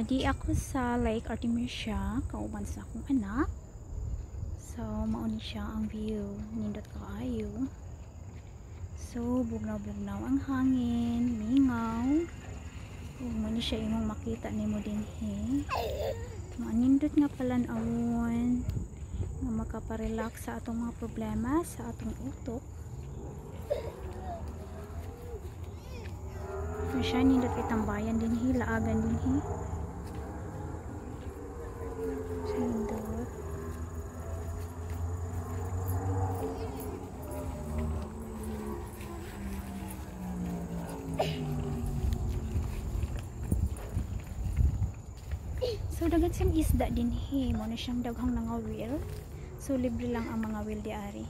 Di ako sa Lake Artemisia, kauban sa akong anak. So, mauni siya ang view. Nindot kaayo. So, bugnaw-bugnaw ang hangin, mingaw. Ug mauni siya imong makita nimo dinhi. Manindot nga palan-awon nga makaparelax sa atong mga problema sa atong utok. So, siya nindot itambayan dinhi, laagan dinhi. Nindot. So dagan siyang isda dinhi, mo na siyang daghang nga wheel. So libre lang ang mga wheel di ari.